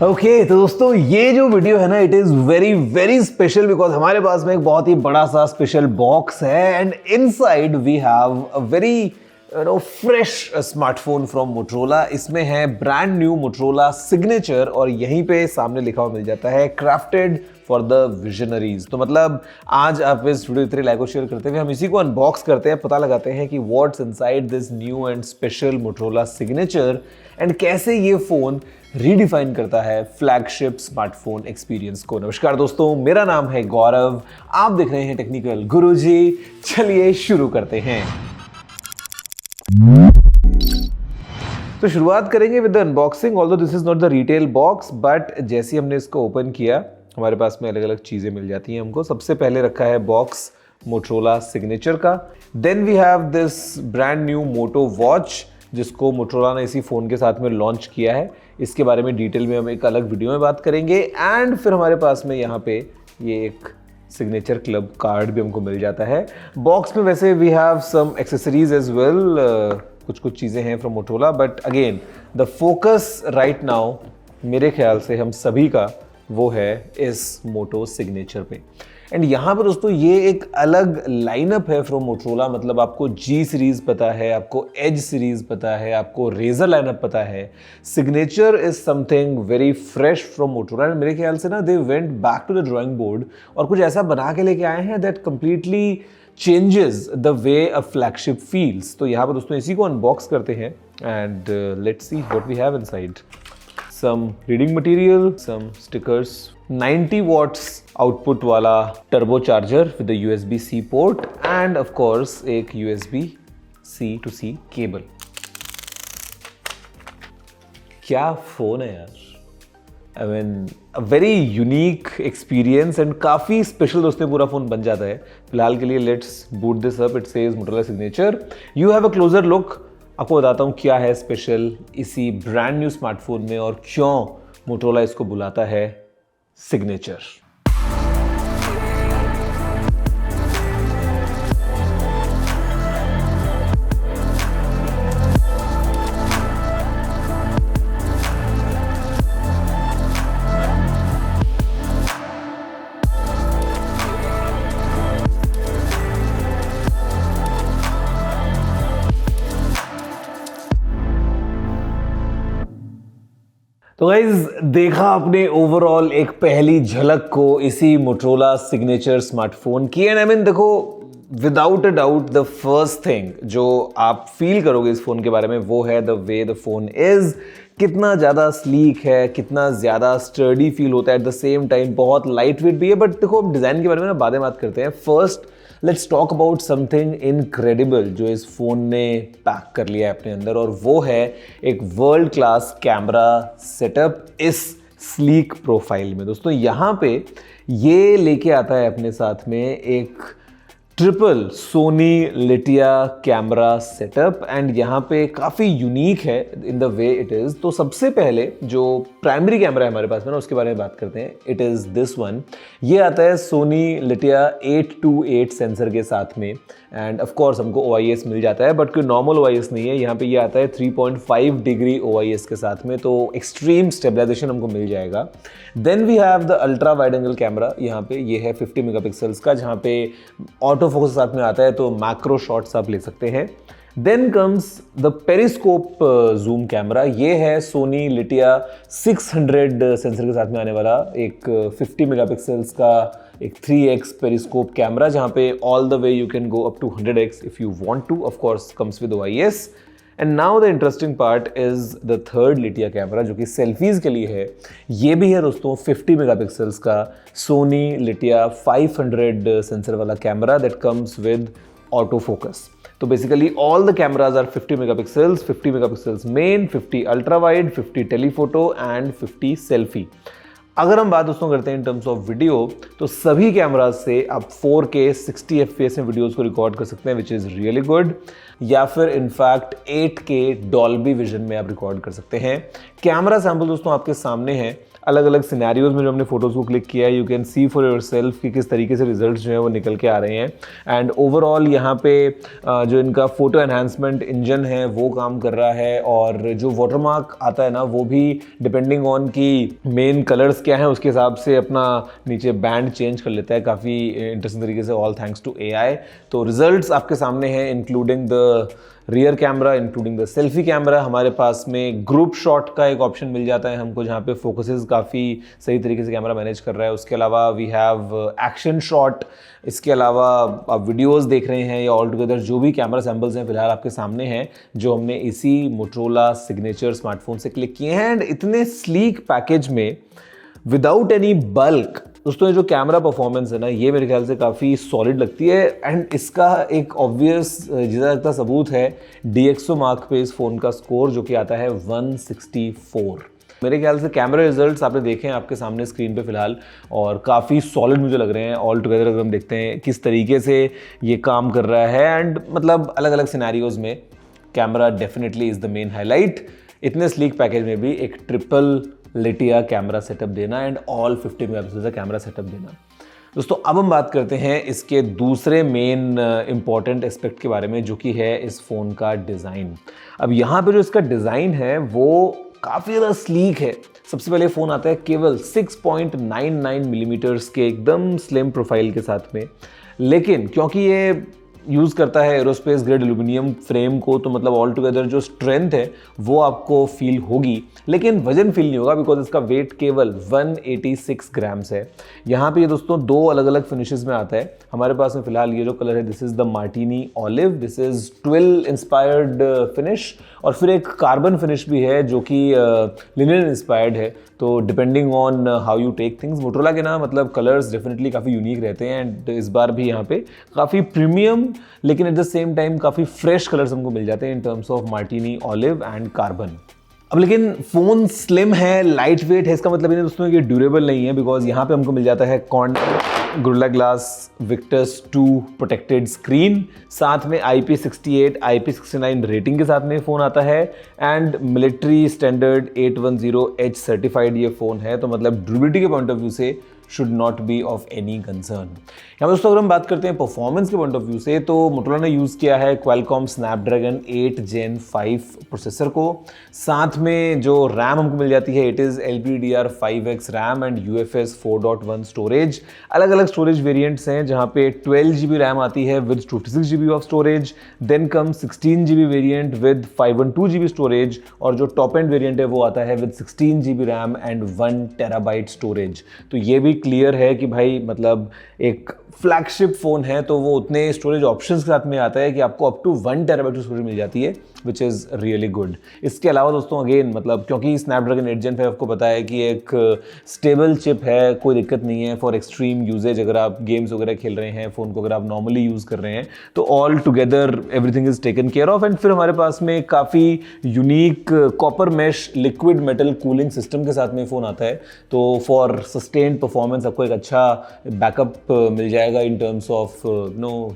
Okay तो दोस्तों ये जो वीडियो है ना it is very very special because हमारे पास में एक बहुत ही बड़ा सा स्पेशल बॉक्स है and inside we have a very fresh smartphone from Motorola. इसमें है ब्रांड न्यू मोटरोला सिग्नेचर और यहीं पे सामने लिखा हुआ मिल जाता है क्राफ्टेड फॉर द विजनरीज। तो मतलब आज आप इस वीडियो इतने लाइक और शेयर करते हुए हम इसी को अनबॉक्स करते हैं, पता लगाते हैं कि what's inside this new and special Motorola signature and कैसे ये फोन रीडिफाइन करता है फ्लैगशिप स्मार्टफोन एक्सपीरियंस को। नमस्कार दोस्तों, मेरा नाम है गौरव, आप देख रहे हैं टेक्निकल गुरुजी। चलिए शुरू करते हैं। तो शुरुआत करेंगे with the unboxing. Although this is not the retail box but जैसे हमने इसको ओपन किया हमारे पास में अलग अलग चीजें मिल जाती हैं हमको। सबसे पहले रखा है बॉक्स मोटरोला सिग्नेचर का। Then we have this brand new Moto watch जिसको मोटरोला ने इसी फ़ोन के साथ में लॉन्च किया है। इसके बारे में डिटेल में हम एक अलग वीडियो में बात करेंगे। एंड फिर हमारे पास में यहाँ पे ये एक सिग्नेचर क्लब कार्ड भी हमको मिल जाता है। बॉक्स में वैसे we have some accessories as well, कुछ चीज़ें हैं from Motorola but again the focus right now मेरे ख्याल से हम सभी का वो है इस मोटो सिग्नेचर पे। एंड यहाँ पर दोस्तों ये एक अलग लाइनअप है फ्रॉम मोटरोला। मतलब आपको जी सीरीज पता है, आपको एज सीरीज पता है, आपको रेजर लाइनअप पता है। Signature is something very fresh from Motorola and मेरे ख्याल से ना they went back to the drawing board और कुछ ऐसा बना के लेके आए हैं that completely changes the way a flagship feels. तो यहाँ पर दोस्तों इसी को अनबॉक्स करते हैं and let's see what we have inside. some reading material, some stickers, 90 watts output वाला turbo charger with the USB-C port and of course एक USB-C to C cable। क्या फोन है यार, I mean a very unique experience and काफी special दोस्तों पूरा phone बन जाता है। फिलहाल के लिए let's boot this up। It says Motorola Signature। You have a closer look। आपको बताता हूँ क्या है स्पेशल इसी ब्रांड न्यू स्मार्टफोन में और क्यों मोटरोला इसको बुलाता है सिग्नेचर। तो गाइज देखा आपने ओवरऑल एक पहली झलक को इसी मोटरोला सिग्नेचर स्मार्टफोन की। एंड आई मीन देखो without a doubt the first thing जो आप फील करोगे इस फोन के बारे में वो है the way the phone is. कितना ज़्यादा स्लीक है, कितना ज़्यादा स्टर्डी फील होता है, एट द सेम टाइम बहुत लाइट वेट भी है। बट देखो अब डिज़ाइन के बारे में ना बाद में बात करते हैं। First let's talk about something incredible जो इस फ़ोन ने पैक कर लिया है अपने अंदर और वो है एक वर्ल्ड क्लास कैमरा सेटअप इस स्लीक प्रोफाइल में। दोस्तों यहाँ पे ये लेके आता है अपने साथ में एक triple Sony Lytia camera setup and यहाँ पे काफ़ी यूनिक है in the way it is. तो सबसे पहले जो प्राइमरी कैमरा है हमारे पास में ना उसके बारे में बात करते हैं। It is this one. ये आता है सोनी लिटिया 828 सेंसर के साथ में एंड ऑफ कोर्स हमको OIS मिल जाता है बट कोई नॉर्मल OIS नहीं है। यहाँ पे ये आता है 3.5 डिग्री OIS के साथ में, तो एक्सट्रीम स्टेबलाइजेशन हमको मिल जाएगा। Then we have the ultra wide angle camera. यहाँ पे ये है 50 मेगापिक्सल्स का जहाँ पे ऑटो फोकस के साथ में आता है तो मैक्रो शॉट्स आप ले सकते हैं। Then comes the periscope zoom camera. ये है सोनी लिटिया 600 सेंसर के साथ में आने वाला एक 50 मेगापिक्सल्स का एक 3x पेरिस्कोप कैमरा जहाँ पे all the way you can go up to 100x if you want to. Of course comes with OIS। And now the interesting part is the third Lytia camera जो कि selfies के लिए है। ये भी है दोस्तों 50 मेगापिक्सल्स का सोनी लिटिया 500 सेंसर वाला camera that comes with auto focus. तो basically all the cameras are 50 megapixels, 50 megapixels main, 50 ultra wide, 50 telephoto and 50 selfie. अगर हम बात दोस्तों करते हैं इन टर्म्स ऑफ वीडियो तो सभी कैमराज से आप 4K 60 FPS में वीडियोस को रिकॉर्ड कर सकते हैं विच इज़ रियली गुड, या फिर इनफैक्ट 8K डॉल्बी विजन में आप रिकॉर्ड कर सकते हैं। कैमरा सैंपल दोस्तों आपके सामने है अलग अलग सिनेरियोज में जो हमने फोटोज़ को क्लिक किया है, you can see for your self कि किस तरीके से रिजल्ट्स जो है वो निकल के आ रहे हैं। एंड ओवरऑल यहाँ पे जो इनका फोटो एनहांसमेंट इंजन है वो काम कर रहा है, और जो वाटरमार्क आता है ना वो भी डिपेंडिंग ऑन की मेन कलर्स क्या हैं उसके हिसाब से अपना नीचे बैंड चेंज कर लेता है काफ़ी इंटरेस्टिंग तरीके से, ऑल थैंक्स टू AI। तो रिजल्ट्स आपके सामने हैं, including the rear camera, including the selfie camera. हमारे पास में ग्रुप शॉट का एक ऑप्शन मिल जाता है हमको, जहाँ पे फोकसेस काफ़ी सही तरीके से कैमरा मैनेज कर रहा है। उसके अलावा वी हैव एक्शन शॉट। इसके अलावा आप वीडियोस देख रहे हैं या ऑल टुगेदर जो भी कैमरा सैम्पल्स हैं फिलहाल आपके सामने हैं, जो हमने इसी मोटरोला सिग्नेचर स्मार्टफोन से क्लिक किए हैं। एंड इतने स्लीक पैकेज में विदाउट एनी बल्क, दोस्तों ये जो कैमरा परफॉर्मेंस है ना ये मेरे ख्याल से काफ़ी सॉलिड लगती है। एंड इसका एक ऑब्वियस जितना लगता सबूत है DxO मार्क पे इस फ़ोन का स्कोर जो कि आता है 164। मेरे ख्याल से कैमरा रिजल्ट्स आपने देखे हैं आपके सामने स्क्रीन पे फिलहाल, और काफ़ी सॉलिड मुझे लग रहे हैं ऑल टुगेदर। अगर हम देखते हैं किस तरीके से ये काम कर रहा है, एंड मतलब अलग अलग सिनेरियोज में camera definitely is the main highlight. इतने स्लीक पैकेज में भी एक ट्रिपल लेटिया कैमरा सेटअप देना एंड ऑल 50 मेगापिक्सल का कैमरा सेटअप देना। दोस्तों अब हम बात करते हैं इसके दूसरे मेन इंपॉर्टेंट एस्पेक्ट के बारे में, जो कि है इस फ़ोन का डिज़ाइन। अब यहाँ पे जो इसका डिज़ाइन है वो काफ़ी ज़्यादा स्लीक है। सबसे पहले फ़ोन आता है केवल 6.99 मिलीमीटर्स के एकदम स्लिम प्रोफाइल के साथ में, लेकिन क्योंकि ये यूज़ करता है एरोस्पेस ग्रेड एल्यूमिनियम फ्रेम को, तो मतलब ऑल टुगेदर जो स्ट्रेंथ है वो आपको फील होगी, लेकिन वजन फील नहीं होगा बिकॉज इसका वेट केवल 186 ग्राम्स है। यहाँ पे ये दोस्तों दो अलग अलग फिनिशेस में आता है। हमारे पास में फिलहाल ये जो कलर है this is the Martini olive, this is twill inspired finish, और फिर एक कार्बन फिनिश भी है जो कि लिनन इंस्पायर्ड है। तो depending on how you take things, Motorola के ना मतलब कलर्स डेफिनेटली काफ़ी यूनिक रहते हैं। एंड इस बार भी यहाँ पे काफ़ी प्रीमियम लेकिन एट द सेम टाइम काफ़ी फ्रेश कलर्स हमको मिल जाते हैं in terms of Martini olive and carbon. अब लेकिन फ़ोन स्लिम है, लाइट वेट है, इसका मतलब ये दोस्तों कि ड्यूरेबल नहीं है, बिकॉज यहाँ पे हमको मिल जाता है gorilla glass Victus 2 protected screen, साथ में IP68 IP69 रेटिंग के साथ में फ़ोन आता है, and military standard 810H certified ये फ़ोन है। तो मतलब ड्यूरेबिलिटी के पॉइंट ऑफ व्यू से should not be of any concern. यहाँ दोस्तों अगर हम बात करते हैं परफॉर्मेंस के पॉइंट ऑफ व्यू से, तो मोटरोला ने यूज़ किया है क्वालकॉम स्नैपड्रैगन 8 Gen 5 प्रोसेसर को। साथ में जो रैम हमको मिल जाती है it is LPDDR5X RAM and UFS 4.1 storage. अलग अलग स्टोरेज वेरिएंट्स हैं जहाँ पे 12 GB रैम आती है with 56 GB of storage, then come 16 GB variant with 512 GB storage, और जो टॉप एंड वेरिएंट है वो आता है with 16 GB RAM and 1 TB storage. तो ये भी क्लियर है कि भाई मतलब एक फ्लैगशिप फ़ोन है तो वो उतने स्टोरेज ऑप्शंस के साथ में आता है कि आपको अप टू 1 TB स्टोरेज मिल जाती है, विच इज़ रियली गुड। इसके अलावा दोस्तों अगेन मतलब क्योंकि स्नैपड्रैगन 8 Gen 5 आपको पता है कि एक स्टेबल चिप है, कोई दिक्कत नहीं है फॉर एक्सट्रीम यूजेज। अगर आप गेम्स वगैरह खेल रहे हैं, फ़ोन को अगर आप नॉर्मली यूज़ कर रहे हैं, तो all together everything is taken care of. And फिर हमारे पास में काफ़ी unique copper mesh liquid metal cooling system के साथ में फ़ोन आता है, तो फॉर सस्टेन्ड परफॉर्मेंस आपको एक अच्छा बैकअप मिल जाएगा in terms of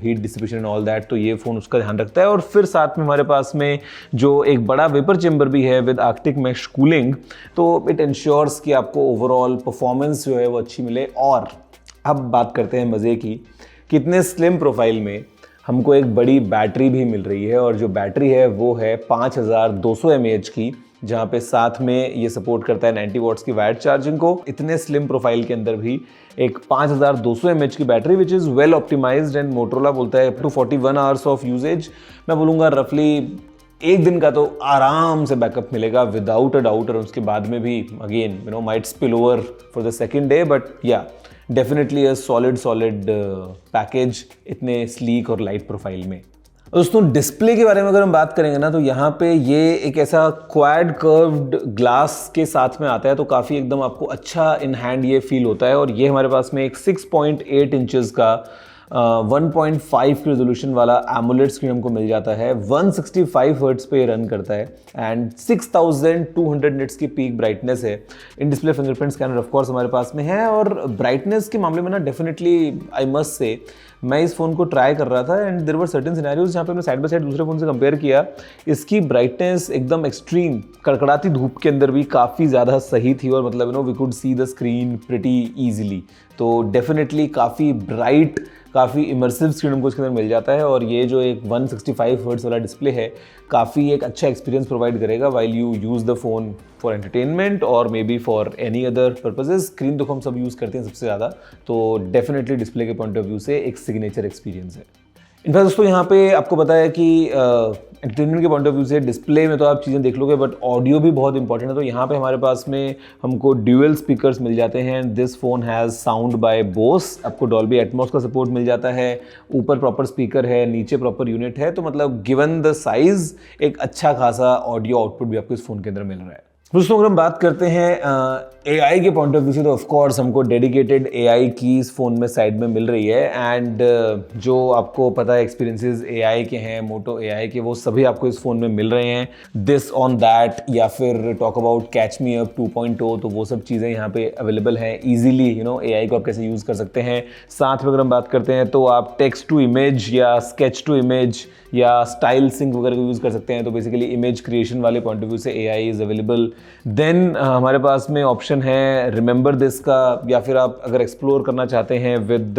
heat dissipation and all that. तो ये फ़ोन उसका ध्यान रखता है। और फिर साथ में हमारे पास में जो एक बड़ा वेपर चेंबर भी है विद आर्कटिक मैश कूलिंग, तो इट इंश्योर्स कि आपको ओवरऑल परफॉर्मेंस जो है वो अच्छी मिले। और अब बात करते हैं मज़े की, कितने स्लिम प्रोफाइल में हमको एक बड़ी बैटरी भी मिल रही है, और जो बैटरी है वो है 5200 mAh की, जहाँ पे साथ में ये सपोर्ट करता है 90 वॉट्स की वायर्ड चार्जिंग को। इतने स्लिम प्रोफाइल के अंदर भी एक 5200 mAh की battery which is well optimized, and Motorola बोलता है up to 41 hours of usage. मैं बोलूँगा रफली एक दिन का तो आराम से बैकअप मिलेगा विदाउट अ डाउट, और उसके बाद में भी again might spill over for the second day, but या डेफिनेटली अ सॉलिड पैकेज इतने स्लीक और लाइट प्रोफाइल में। दोस्तों डिस्प्ले के बारे में अगर हम बात करेंगे ना, तो यहाँ पे ये एक ऐसा क्वाड कर्व्ड ग्लास के साथ में आता है, तो काफ़ी एकदम आपको अच्छा इन हैंड ये फील होता है। और ये हमारे पास में एक 6.8 इंचेस का 1.5 की रेजोल्यूशन वाला एमोलेड स्क्रीन हमको मिल जाता है। 165 हर्ट्ज पे रन करता है एंड 6200 निट्स की पीक ब्राइटनेस है। In display fingerprint scanner of course हमारे पास में है, और ब्राइटनेस के मामले में ना डेफिनेटली आई मस्ट से मैं इस फ़ोन को ट्राई कर रहा था and there were certain scenarios जहाँ पे मैंने साइड बाय साइड दूसरे फ़ोन से कंपेयर किया, इसकी ब्राइटनेस एकदम एक्सट्रीम कड़कड़ाती धूप के अंदर भी काफ़ी ज़्यादा सही थी और मतलब we could see the screen pretty easily. तो डेफिनेटली काफ़ी ब्राइट, काफ़ी इमर्सिव स्क्रीन हमको इसके अंदर मिल जाता है और ये जो एक 165 हर्ट्ज वाला डिस्प्ले है काफ़ी एक अच्छा एक्सपीरियंस प्रोवाइड करेगा while you use the phone for entertainment और maybe for any other purposes. Screen तो हम सब यूज़ करते हैं सबसे ज़्यादा, तो डेफिनेटली डिस्प्ले के पॉइंट ऑफ व्यू से एक सिग्नेचर एक्सपीरियंस है। इनफैक्ट दोस्तों यहाँ पे आपको पता है कि एंटरटेनमेंट के पॉइंट ऑफ व्यू से डिस्प्ले में तो आप चीज़ें देख लोगे बट ऑडियो भी बहुत इंपॉर्टेंट है। तो यहाँ पे हमारे पास में हमको ड्यूअल स्पीकर्स मिल जाते हैं। This phone has sound bye Bose, आपको डॉल्बी एटमॉस का सपोर्ट मिल जाता है, ऊपर प्रॉपर स्पीकर है, नीचे प्रॉपर यूनिट है। तो मतलब गिवन द साइज एक अच्छा खासा ऑडियो आउटपुट भी आपको इस फोन के अंदर मिल रहा है। दोस्तों अगर हम बात करते हैं AI के पॉइंट ऑफ व्यू से तो ऑफकोर्स हमको डेडिकेटेड AI की इस फ़ोन में साइड में मिल रही है एंड जो आपको पता है एक्सपीरियंसेस AI के हैं, मोटो AI के, वो सभी आपको इस फ़ोन में मिल रहे हैं। दिस ऑन दैट या फिर talk about catch me up 2.0, तो वो सब चीज़ें यहाँ पे अवेलेबल हैं ईजिली। AI को आप कैसे यूज़ कर सकते हैं। साथ में अगर हम बात करते हैं तो आप टेक्स्ट टू इमेज या स्केच टू इमेज या स्टाइल सिंक वगैरह को यूज़ कर सकते हैं। तो बेसिकली इमेज क्रिएशन वाले पॉइंट ऑफ व्यू से AI इज़ अवेलेबल। देन हमारे पास में ऑप्शन है रिमेंबर दिस का, या फिर आप अगर एक्सप्लोर करना चाहते हैं विद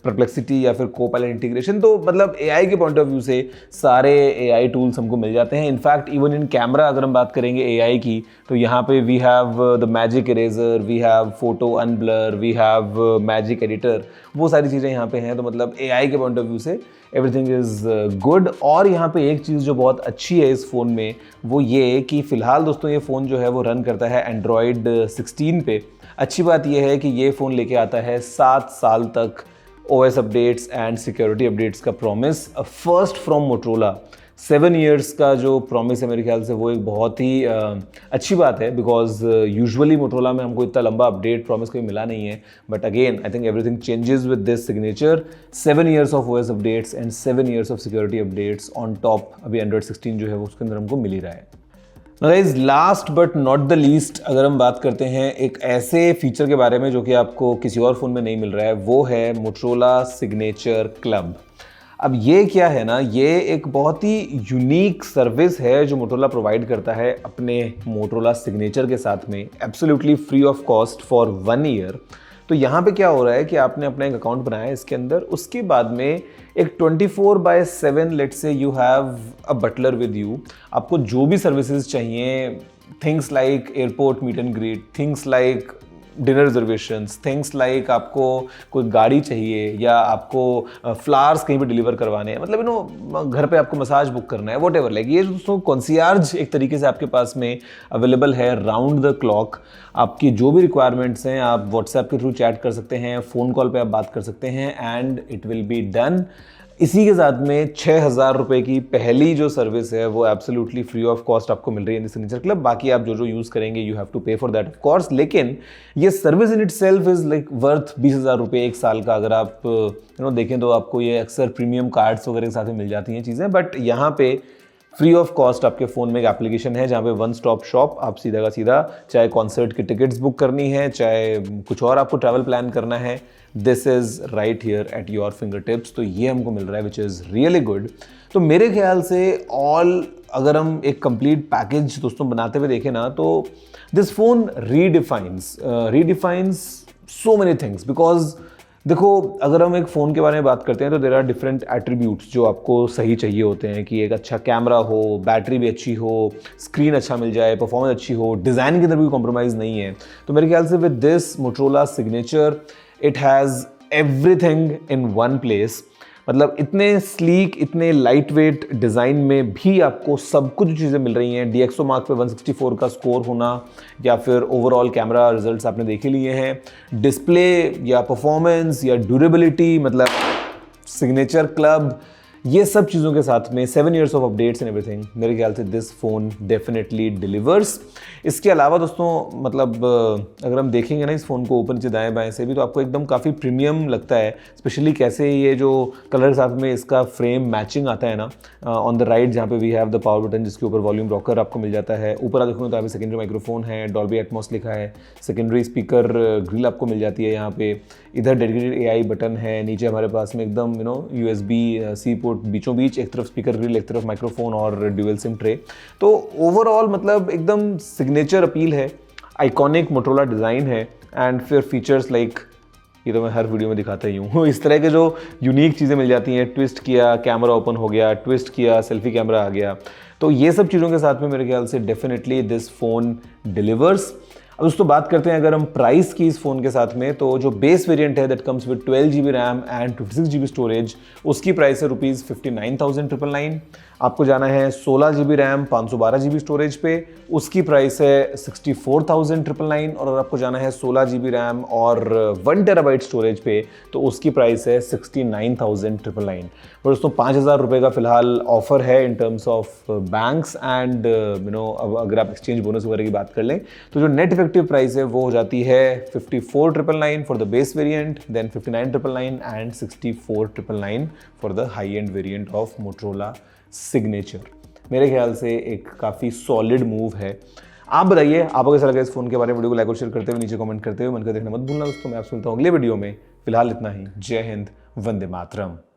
परप्लेक्सिटी या फिर कोपायलट इंटीग्रेशन। तो मतलब AI के पॉइंट ऑफ व्यू से सारे AI टूल्स हमको मिल जाते हैं। इनफैक्ट इवन इन कैमरा अगर हम बात करेंगे AI की तो यहाँ पे we have the magic eraser, we have photo unblur, we have magic editor, वो सारी चीज़ें यहाँ पे हैं। तो मतलब AI के पॉइंट ऑफ व्यू से एवरीथिंग इज़ गुड। और यहाँ पे एक चीज़ जो बहुत अच्छी है इस फ़ोन में वो ये कि फ़िलहाल दोस्तों ये फ़ोन जो है वो रन करता है Android 16 पे। अच्छी बात ये है कि ये फ़ोन लेके आता है 7 साल तक OS updates and security updates का promise, first from Motorola. 7 years का जो प्रॉमिस है मेरे ख्याल से वो एक बहुत ही अच्छी बात है, बिकॉज यूजुअली मोटरोला में हमको इतना लंबा अपडेट प्रॉमिस कोई मिला नहीं है। But again I think everything changes with this signature. 7 years of OS updates and 7 years of security updates on top अभी Android 16 जो है वो उसके अंदर हमको मिल ही रहा है। Guys last but not the least अगर हम बात करते हैं एक ऐसे फीचर के बारे में जो कि आपको किसी और फ़ोन में नहीं मिल रहा है, वो है मोटरोला सिग्नेचर क्लब। अब ये क्या है ना, ये एक बहुत ही यूनिक सर्विस है जो मोटरोला प्रोवाइड करता है अपने मोटरोला सिग्नेचर के साथ में, absolutely free of cost for 1 year. तो यहाँ पे क्या हो रहा है कि आपने अपना एक अकाउंट बनाया इसके अंदर, उसके बाद में एक 24/7 let's say you have a butler with you. आपको जो भी सर्विसेज चाहिए, things like airport meet and greet, things like dinner reservations, things like आपको कोई गाड़ी चाहिए या आपको फ्लावर्स कहीं पे डिलीवर करवाने हैं, मतलब घर पे आपको मसाज बुक करना है, वॉट एवर, लाइक ये दोस्तों कॉन्सियार्ज एक तरीके से आपके पास में अवेलेबल है राउंड द क्लॉक। आपकी जो भी रिक्वायरमेंट्स हैं आप व्हाट्सएप के थ्रू चैट कर सकते हैं, फ़ोन कॉल पे आप बात कर सकते हैं and it will be done. इसी के साथ में 6,000 रुपये की पहली जो सर्विस है वो एब्सोल्युटली फ्री ऑफ कॉस्ट आपको मिल रही है इन सिग्नेचर क्लब। बाकी आप जो यूज़ करेंगे यू हैव टू पे फॉर दैट ऑफ कोर्स, लेकिन ये service in it self is like worth 20,000 रुपये एक साल का। अगर आप देखें तो आपको ये अक्सर प्रीमियम कार्ड्स वगैरह के साथ में मिल जाती हैं चीज़ें, बट यहाँ पे फ्री ऑफ कॉस्ट आपके फ़ोन में एक एप्लीकेशन है जहाँ पे वन स्टॉप शॉप, आप सीधा का सीधा चाहे कॉन्सर्ट की टिकट्स बुक करनी है, चाहे कुछ और आपको ट्रैवल प्लान करना है, this is right here at your finger tips. तो ये हमको मिल रहा है विच इज़ रियली गुड। तो मेरे ख्याल से अगर हम एक कंप्लीट पैकेज दोस्तों बनाते हुए देखें ना, तो this phone redefines so many things. Because देखो अगर हम एक फ़ोन के बारे में बात करते हैं तो देयर आर डिफरेंट एट्रीब्यूट्स जो आपको सही चाहिए होते हैं कि एक अच्छा कैमरा हो, बैटरी भी अच्छी हो, स्क्रीन अच्छा मिल जाए, परफॉर्मेंस अच्छी हो, डिज़ाइन के अंदर भी कॉम्प्रोमाइज़ नहीं है। तो मेरे ख्याल से with this Motorola signature it has everything in one place. मतलब इतने स्लीक, इतने लाइट वेट डिज़ाइन में भी आपको सब कुछ चीज़ें मिल रही हैं। DxO मार्क पे 164 का स्कोर होना या फिर ओवरऑल कैमरा रिजल्ट्स आपने देखे लिए हैं, डिस्प्ले या परफॉर्मेंस या ड्यूरेबिलिटी, मतलब सिग्नेचर क्लब ये सब चीज़ों के साथ में 7 years of updates and everything, मेरे ख्याल से दिस फ़ोन डेफिनेटली डिलीवर्स। इसके अलावा दोस्तों मतलब अगर हम देखेंगे ना इस फ़ोन को ऊपर से दाएं बाएं से भी, तो आपको एकदम काफ़ी प्रीमियम लगता है। स्पेशली कैसे ये जो कलर के साथ में इसका फ्रेम मैचिंग आता है ना, ऑन द राइट जहाँ पे we have the power button जिसके ऊपर वॉल्यूम रॉकर आपको मिल जाता है। ऊपर आप देखोगे तो यहाँ पे सेकेंडरी माइक्रोफोन है, डॉल्बी एटमॉस लिखा है, सेकेंडरी स्पीकर ग्रिल आपको मिल जाती है यहाँ पे। इधर डेडिकेटेड एआई बटन है, नीचे हमारे पास में एकदम USB सी पोर्ट बीचों बीच, एक तरफ स्पीकर ग्रिल, एक तरफ माइक्रोफोन और ड्यूअल सिम ट्रे। तो ओवरऑल मतलब एकदम सिग्नेचर अपील है, आइकॉनिक मोटरोला डिज़ाइन है, एंड फिर फीचर्स लाइक ये तो मैं हर वीडियो में दिखाता ही हूँ इस तरह के जो यूनिक चीज़ें मिल जाती हैं। ट्विस्ट किया कैमरा ओपन हो गया, ट्विस्ट किया सेल्फी कैमरा आ गया। तो ये सब चीज़ों के साथ में मेरे ख्याल से डेफिनेटली दिस फ़ोन डिलीवर्स। अब दोस्तों बात करते हैं अगर हम प्राइस की इस फ़ोन के साथ में, तो जो बेस वेरिएंट है that comes with 12 GB RAM and 56 GB storage, उसकी प्राइस है ₹59,999। आपको जाना है 16 GB रैम 512 GB स्टोरेज पे, उसकी प्राइस है 64,999। और अगर आपको जाना है 16 GB रैम और 1 TB स्टोरेज पे, तो उसकी प्राइस है 69,999। और दोस्तों 5,000 रुपये का फिलहाल ऑफर है in terms of banks and अगर आप एक्सचेंज बोनस वगैरह की बात कर लें, तो जो नेट इफेक्टिव प्राइस है वो हो जाती है 54,999 for the base variant, then 59,999 and 64,999 for the high end variant of Motorola Signature. मेरे ख्याल से एक काफ़ी सॉलिड मूव है। आप बताइए आपको कैसा लगा इस फोन के बारे में। वीडियो को लाइक और शेयर करते हुए नीचे कमेंट करते हुए मन कर देखना मत भूलना दोस्तों। मैं आपसे मिलता हूँ अगले वीडियो में। फिलहाल इतना ही। जय हिंद, वंदे मातरम।